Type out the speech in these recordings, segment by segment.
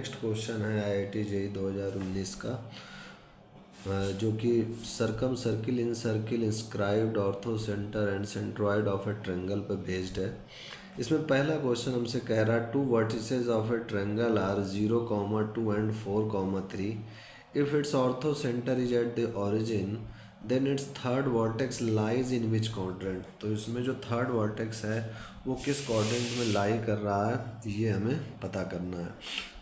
Next question है IIT JEE 2019 का, जो कि circumcircle incircle inscribed orthocentre and centroid of a triangle पर based है। इसमें पहला क्वेश्चन हमसे कह रहा है 2 vertices of a triangle are 0, 2 and 4, 3। If its orthocentre is at the origin then its third vertex lies in which quadrant. तो इसमें जो थर्ड वर्टेक्स है वो किस क्वाड्रेंट में लाई कर रहा है ये हमें पता करना है।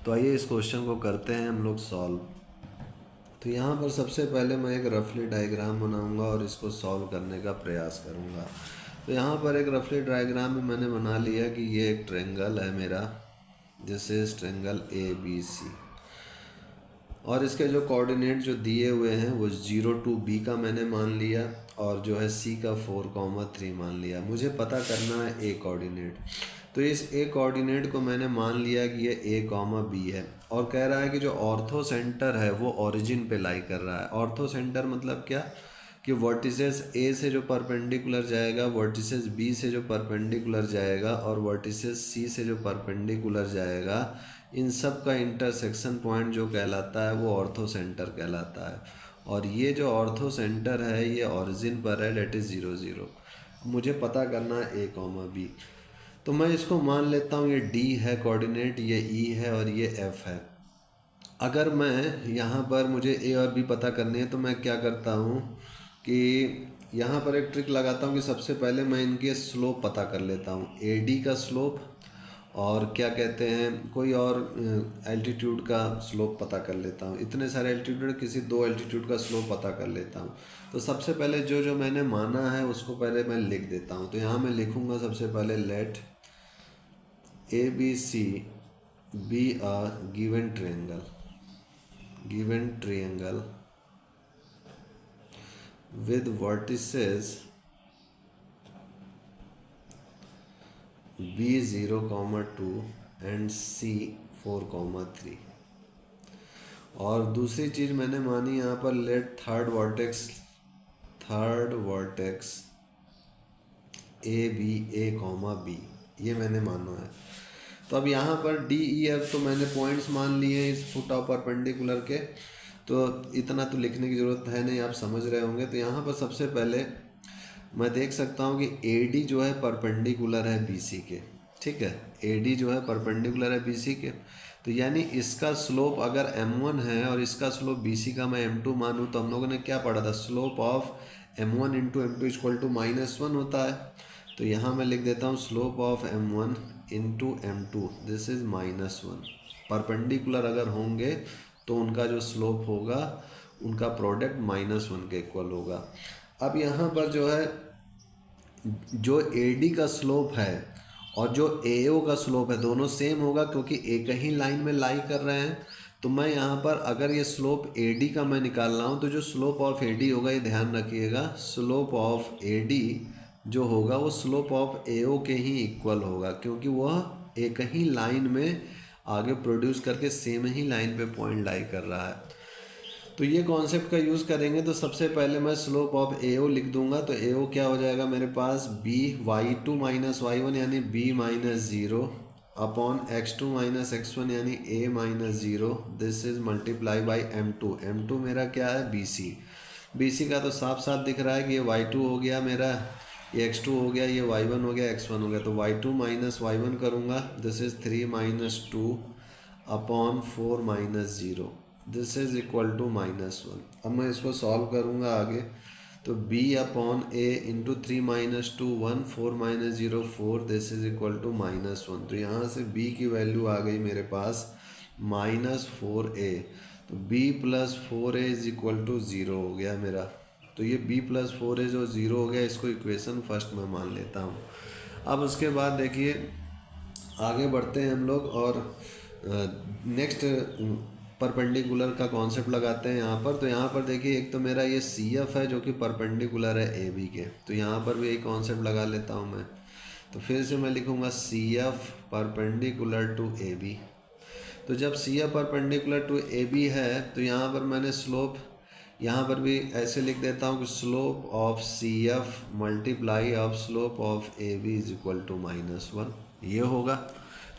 तो आइए इस क्वेश्चन को करते हैं हम लोग सॉल्व। तो यहाँ पर सबसे पहले मैं एक रफली डायग्राम बनाऊंगा और इसको सॉल्व करने का प्रयास करूँगा। तो यहाँ पर एक रफली डायग्राम में मैंने बना लिया कि ये एक ट्रेंगल है मेरा, दिस इज ट्रेंगल ABC, और इसके जो कोऑर्डिनेट जो दिए हुए हैं वो 0 to B का मैंने मान लिया और जो है C का 4, 3 मान लिया। मुझे पता करना है A कोऑर्डिनेट। तो इस A कोऑर्डिनेट को मैंने मान लिया कि ये A, B है और कह रहा है कि जो ऑर्थो सेंटर है वो ओरिजिन पे लाई कर रहा है। ऑर्थो सेंटर मतलब क्या कि वर्टिसेस A से जो परपेंडिकुलर जाएगा, वर्टिसेस B से जो परपेंडिकुलर जाएगा और वर्टिसेस C से जो परपेंडिकुलर जाएगा, इन सब का इंटरसेक्शन पॉइंट जो कहलाता है वो ऑर्थो सेंटर कहलाता है। और ये जो ऑर्थो सेंटर है ये ओरिजिन पर है, डेट इज़ 0, 0। मुझे पता करना है A, B। तो मैं इसको मान लेता हूँ ये D है कोऑर्डिनेट, ये E है और ये F है। अगर मैं यहाँ पर मुझे A और B पता करनी है तो मैं क्या करता हूँ कि यहाँ पर एक ट्रिक लगाता हूँ कि सबसे पहले मैं इनके स्लोप पता कर लेता हूँ। AD का स्लोप और क्या कहते हैं कोई और एल्टीट्यूड का स्लोप पता कर लेता हूँ। इतने सारे एल्टीट्यूड किसी 2 एल्टीट्यूड का स्लोप पता कर लेता हूँ। तो सबसे पहले जो मैंने माना है उसको पहले मैं लिख देता हूँ। तो यहाँ मैं लिखूँगा सबसे पहले let ABC be a given triangle with vertices B0, 2 and C4, 3। और दूसरी चीज़ मैंने मानी यहाँ पर let third vertex A, B, ये मैंने माना है। तो अब यहाँ पर DEF तो मैंने पॉइंट्स मान लिए हैं इस फुट ऑफ परपेंडिकुलर के, तो इतना तो लिखने की ज़रूरत है नहीं, आप समझ रहे होंगे। तो यहाँ पर सबसे पहले मैं देख सकता हूँ कि AD जो है परपेंडिकुलर है BC के, ठीक है। AD जो है परपेंडिकुलर है BC के, तो यानी इसका स्लोप अगर M1 है और इसका स्लोप BC का मैं M2 मानूँ तो हम लोगों ने क्या पढ़ा था, slope of M1 into M2 equal to -1 होता है। तो यहाँ मैं लिख देता हूँ slope of M1 into M2, this is -1। Perpendicular अगर होंगे तो उनका जो स्लोप होगा उनका प्रोडक्ट -1 के इक्वल होगा। अब यहाँ पर जो है जो AD का स्लोप है और जो AO का स्लोप है दोनों सेम होगा क्योंकि एक ही लाइन में लाई कर रहे हैं। तो मैं यहाँ पर अगर ये स्लोप AD का मैं निकाल रहा हूँ तो जो स्लोप ऑफ AD होगा, ये ध्यान रखिएगा, स्लोप ऑफ AD जो होगा वो स्लोप ऑफ AO के ही इक्वल होगा क्योंकि वह एक ही लाइन में आगे प्रोड्यूस करके सेम ही लाइन पे पॉइंट लाई कर रहा है। तो ये कॉन्सेप्ट का यूज़ करेंगे। तो सबसे पहले मैं स्लोप ऑफ AO लिख दूंगा। तो AO क्या हो जाएगा मेरे पास, y2 माइनस y1 यानी B minus 0 upon x2 minus x1 यानी A minus 0, this is multiply by M2 मेरा क्या है BC का तो साफ साफ दिख रहा है कि ये y2 हो गया मेरा, ये x2 हो गया, ये y1 हो गया, x1 हो गया। तो y2 माइनस y1 करूँगा, this is 3 minus 2 upon 4 minus 0, this is equal to -1। अब मैं इसको सॉल्व करूँगा आगे। तो B upon A into 3 minus 2 1, 4 minus 0 4, this is equal to -1। तो यहाँ से B की वैल्यू आ गई मेरे पास -4A। तो B plus 4A is equal to 0 हो गया मेरा। तो ये B प्लस 4A जो 0 हो गया, इसको इक्वेशन फर्स्ट में मान लेता हूँ। अब उसके बाद देखिए आगे बढ़ते हैं हम लोग और नेक्स्ट परपेंडिकुलर का कॉन्सेप्ट लगाते हैं यहाँ पर। तो यहाँ पर देखिए एक तो मेरा ये CF है जो कि परपेंडिकुलर है AB के, तो यहाँ पर भी यही कॉन्सेप्ट लगा लेता हूँ मैं। तो फिर से मैं लिखूँगा CF परपेंडिकुलर टू AB। तो जब CF परपेंडिकुलर टू AB है तो यहाँ पर मैंने स्लोप यहाँ पर भी ऐसे लिख देता हूँ कि slope of CF multiply of slope of AB is equal to -1, ये होगा।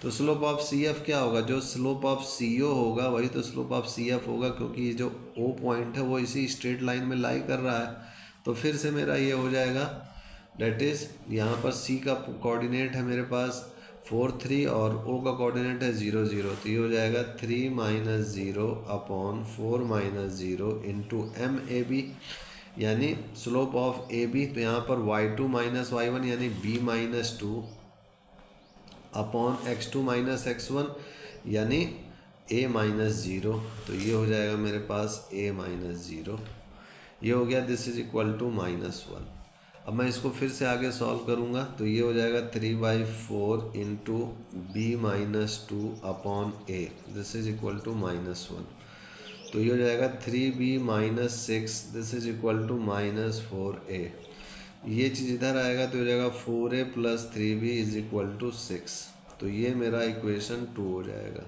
तो स्लोप ऑफ सी एफ क्या होगा, जो स्लोप ऑफ सी ओ होगा वही तो स्लोप ऑफ सी एफ होगा, क्योंकि ये जो ओ पॉइंट है वो इसी स्ट्रेट लाइन में लाई कर रहा है। तो फिर से मेरा ये हो जाएगा, डेट इज़ यहाँ पर सी का कोऑर्डिनेट है मेरे पास 4 3 और ओ का कोऑर्डिनेट है 0 0, तो ये हो जाएगा 3 - 0 upon 4 - 0 into M A B, यानी स्लोप ऑफ ए बी। तो यहाँ पर y2 - y1 यानी b - 2 अपॉन x2 - x1 यानी a - 0, तो ये हो जाएगा मेरे पास a - 0। ये हो गया, दिस इज इक्वल टू -1। अब मैं इसको फिर से आगे सॉल्व करूँगा, तो ये हो जाएगा 3/4 into b - 2 upon a, this is equal to -1। तो ये हो जाएगा 3b - 6, this is equal to -4a। ये चीज़ इधर आएगा तो हो जाएगा 4a + 3b is equal to 6। तो ये मेरा इक्वेशन 2 हो जाएगा।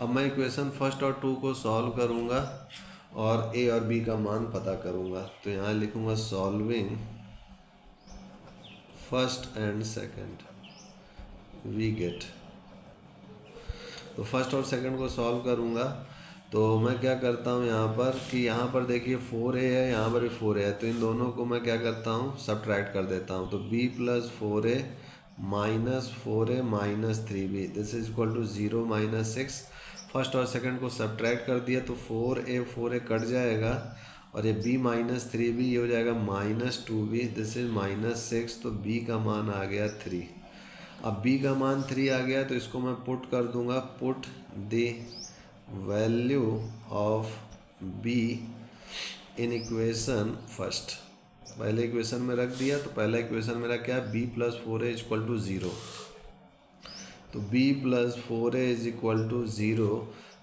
अब मैं इक्वेशन फर्स्ट और 2 को सॉल्व करूँगा और a और b का मान पता करूँगा। तो यहाँ लिखूँगा solving first and second, we get. तो फर्स्ट और सेकंड को सॉल्व करूँगा तो मैं क्या करता हूँ यहाँ पर कि यहाँ पर देखिए 4a है, यहाँ पर भी 4a है, तो इन दोनों को मैं क्या करता हूँ, सब्ट्रैक्ट कर देता हूँ। तो b + 4a - 4a - 3b, this is equal to 0 - 6। First और सेकंड को सब्ट्रैक्ट कर दिया तो 4a कट जाएगा और ये b - 3b ये हो जाएगा -2b, दिस इज -6। तो b का मान आ गया 3। अब b का मान 3 आ गया तो इसको मैं पुट कर दूंगा, put the value of b in equation first. पहले इक्वेशन में रख दिया, तो पहला इक्वेशन मेरा क्या है, b + 4a = 0। तो b + 4a = 0,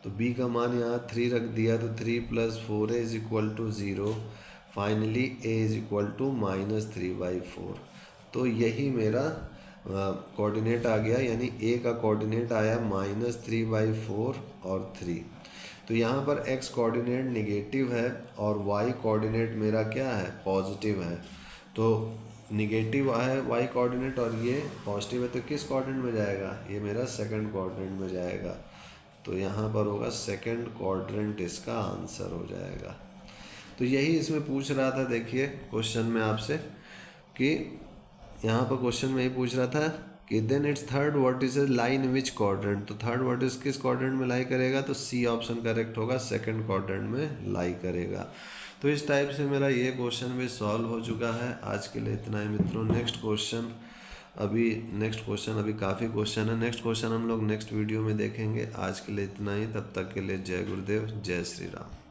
तो b का मान यहाँ 3 रख दिया, तो 3 + 4a = 0। Finally a = -3/4। तो यही मेरा कोऑर्डिनेट आ गया, यानी a का कोऑर्डिनेट आया -3/4 और 3। तो यहाँ पर x कोऑर्डिनेट नेगेटिव है और y कोऑर्डिनेट मेरा क्या है, पॉजिटिव है। तो निगेटिव है y कोऑर्डिनेट और ये पॉजिटिव है, तो किस कोऑर्डिनेट में जाएगा, ये मेरा सेकंड कोऑर्डिनेट में जाएगा। तो यहाँ पर होगा सेकंड क्वाड्रेंट, इसका आंसर हो जाएगा। तो यही इसमें पूछ रहा था, देखिए क्वेश्चन में आपसे कि यहाँ पर क्वेश्चन में यही पूछ रहा था कि then its third vertex lie in which quadrant. तो थर्ड वर्टिस किस क्वाड्रेंट में लाई करेगा, तो सी ऑप्शन करेक्ट होगा, सेकंड क्वाड्रेंट में लाई करेगा। तो इस टाइप से मेरा ये क्वेश्चन भी सॉल्व हो चुका है। आज के लिए इतना ही मित्रों। नेक्स्ट क्वेश्चन अभी काफ़ी क्वेश्चन है। नेक्स्ट क्वेश्चन हम लोग नेक्स्ट वीडियो में देखेंगे। आज के लिए इतना ही, तब तक के लिए जय गुरुदेव, जय श्री राम।